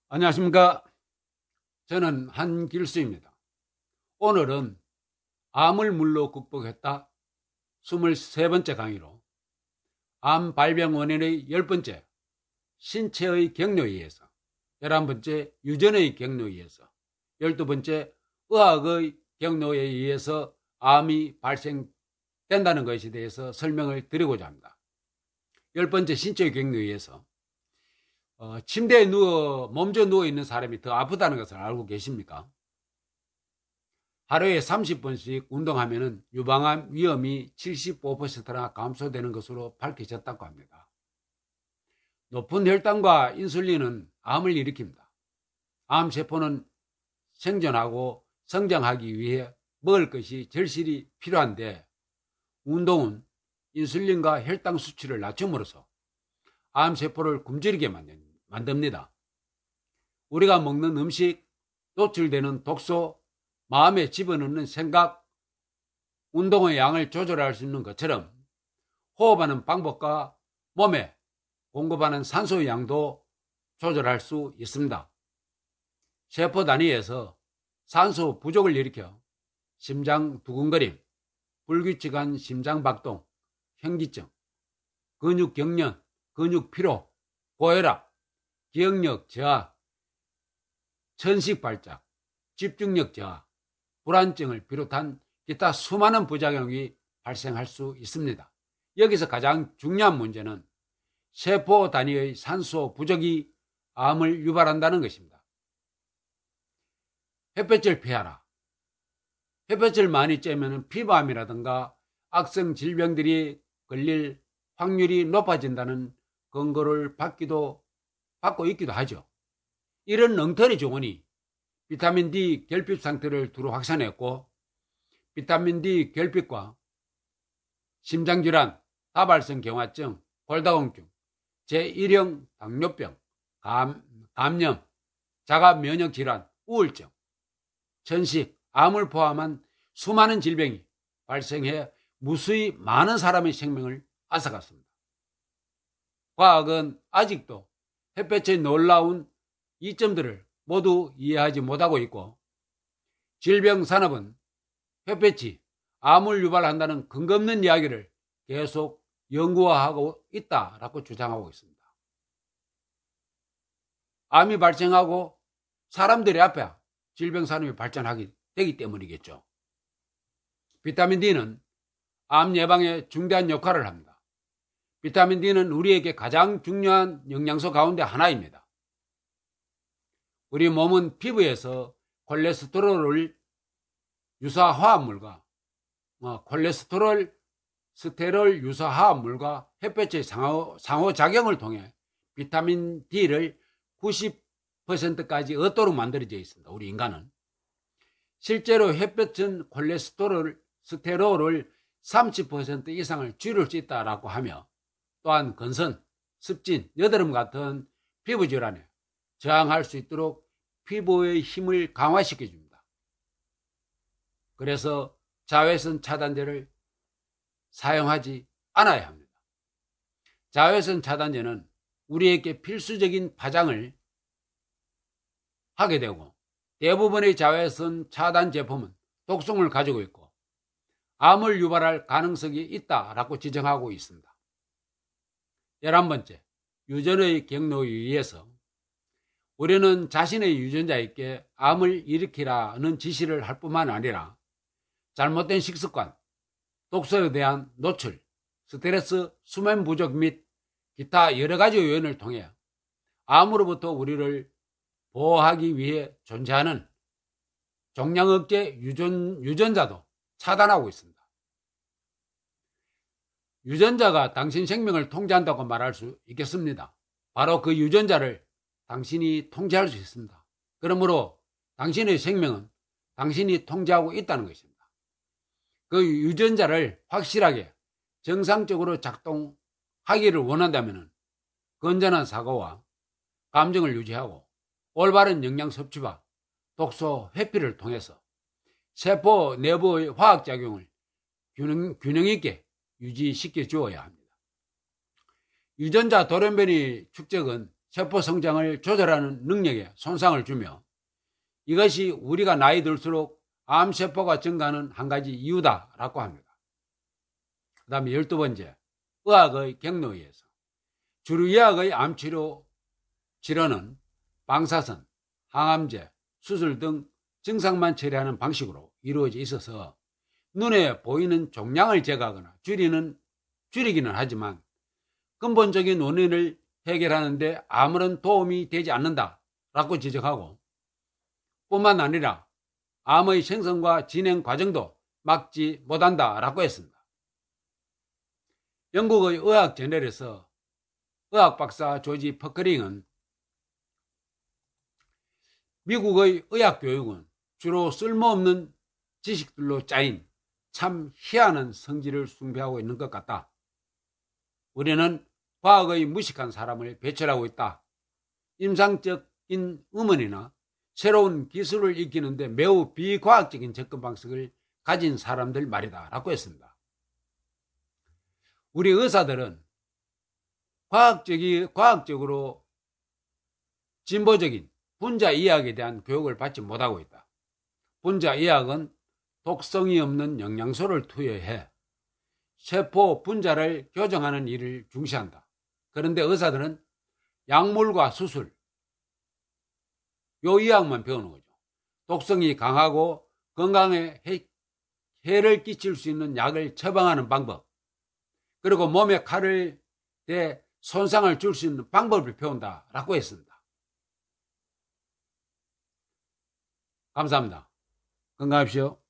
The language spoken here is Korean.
안녕하십니까. 저는 한길수입니다. 오늘은 암을 물로 극복했다 23번째 강의로 암 발병 원인의 10번째 신체의 경로에 의해서 11번째 유전의 경로에 의해서 12번째 의학의 경로에 의해서 암이 발생된다는 것에 대해서 설명을 드리고자 합니다. 10번째 신체의 경로에 의해서 침대에 몸져 누워있는 사람이 더 아프다는 것을 알고 계십니까? 하루에 30분씩 운동하면 유방암 위험이 75%나 감소되는 것으로 밝혀졌다고 합니다. 높은 혈당과 인슐린은 암을 일으킵니다. 암세포는 생존하고 성장하기 위해 먹을 것이 절실히 필요한데 운동은 인슐린과 혈당 수치를 낮춤으로써 암세포를 굶주리게 만듭니다. 우리가 먹는 음식, 노출되는 독소, 마음에 집어넣는 생각, 운동의 양을 조절할 수 있는 것처럼 호흡하는 방법과 몸에 공급하는 산소의 양도 조절할 수 있습니다. 세포 단위에서 산소 부족을 일으켜 심장 두근거림, 불규칙한 심장박동, 현기증, 근육 경련, 근육 피로, 고혈압, 기억력 저하, 천식 발작, 집중력 저하, 불안증을 비롯한 기타 수많은 부작용이 발생할 수 있습니다. 여기서 가장 중요한 문제는 세포 단위의 산소 부족이 암을 유발한다는 것입니다. 햇볕을 피하라. 햇볕을 많이 쬐면 피부암이라든가 악성 질병들이 걸릴 확률이 높아진다는 근거를 받고 있기도 하죠. 이런 엉터리 조언이 비타민 D 결핍 상태를 두루 확산했고 비타민 D 결핍과 심장질환, 다발성 경화증, 골다공증, 제1형 당뇨병, 감염, 자가면역질환, 우울증, 천식, 암을 포함한 수많은 질병이 발생해 무수히 많은 사람의 생명을 앗아갔습니다. 과학은 아직도 햇볕의 놀라운 이점들을 모두 이해하지 못하고 있고 질병산업은 햇볕이 암을 유발한다는 근거 없는 이야기를 계속 연구화하고 있다라고 주장하고 있습니다. 암이 발생하고 사람들이 앞에 질병산업이 발전하게 되기 때문이겠죠. 비타민 D는 암 예방에 중대한 역할을 합니다. 비타민 D는 우리에게 가장 중요한 영양소 가운데 하나입니다. 우리 몸은 피부에서 콜레스테롤 유사 화합물과 콜레스테롤 스테롤 유사 화합물과 햇볕의 상호작용을 통해 비타민 D를 90%까지 얻도록 만들어져 있습니다. 우리 인간은. 실제로 햇볕은 콜레스테롤 스테롤을 30% 이상을 줄일 수 있다고 하며 또한 건선, 습진, 여드름 같은 피부 질환에 저항할 수 있도록 피부의 힘을 강화시켜줍니다. 그래서 자외선 차단제를 사용하지 않아야 합니다. 자외선 차단제는 우리에게 필수적인 파장을 하게 되고 대부분의 자외선 차단 제품은 독성을 가지고 있고 암을 유발할 가능성이 있다라고 지정하고 있습니다. 11번째, 유전의 경로에 의해서 우리는 자신의 유전자에게 암을 일으키라는 지시를 할 뿐만 아니라 잘못된 식습관, 독소에 대한 노출, 스트레스, 수면 부족 및 기타 여러 가지 요인을 통해 암으로부터 우리를 보호하기 위해 존재하는 종양억제 유전자도 차단하고 있습니다. 유전자가 당신 생명을 통제한다고 말할 수 있겠습니다. 바로 그 유전자를 당신이 통제할 수 있습니다. 그러므로 당신의 생명은 당신이 통제하고 있다는 것입니다. 그 유전자를 확실하게 정상적으로 작동하기를 원한다면 건전한 사고와 감정을 유지하고 올바른 영양 섭취와 독소 회피를 통해서 세포 내부의 화학작용을 균형 있게 유지시켜 주어야 합니다. 유전자 돌연변이 축적은 세포 성장을 조절하는 능력에 손상을 주며 이것이 우리가 나이 들수록 암세포가 증가하는 한 가지 이유다라고 합니다. 그 다음에 12번째, 의학의 경로에 의해서. 주로 의학의 암치료 치료는 방사선, 항암제, 수술 등 증상만 처리하는 방식으로 이루어져 있어서 눈에 보이는 종양을 제거하거나 줄이기는 하지만 근본적인 원인을 해결하는 데 아무런 도움이 되지 않는다라고 지적하고, 뿐만 아니라 암의 생성과 진행 과정도 막지 못한다라고 했습니다. 영국의 의학 저널에서 의학 박사 조지 퍼커링은 미국의 의학 교육은 주로 쓸모없는 지식들로 짜인 참 희한한 성질을 숭배하고 있는 것 같다. 우리는 과학의 무식한 사람을 배출하고 있다. 임상적인 의문이나 새로운 기술을 익히는데 매우 비과학적인 접근 방식을 가진 사람들 말이다 라고 했습니다. 우리 의사들은 과학적으로 진보적인 분자의학에 대한 교육을 받지 못하고 있다. 분자의학은 독성이 없는 영양소를 투여해 세포 분자를 교정하는 일을 중시한다. 그런데 의사들은 약물과 수술, 요 의학만 배우는 거죠. 독성이 강하고 건강에 해를 끼칠 수 있는 약을 처방하는 방법, 그리고 몸에 칼을 대 손상을 줄 수 있는 방법을 배운다라고 했습니다. 감사합니다. 건강하십시오.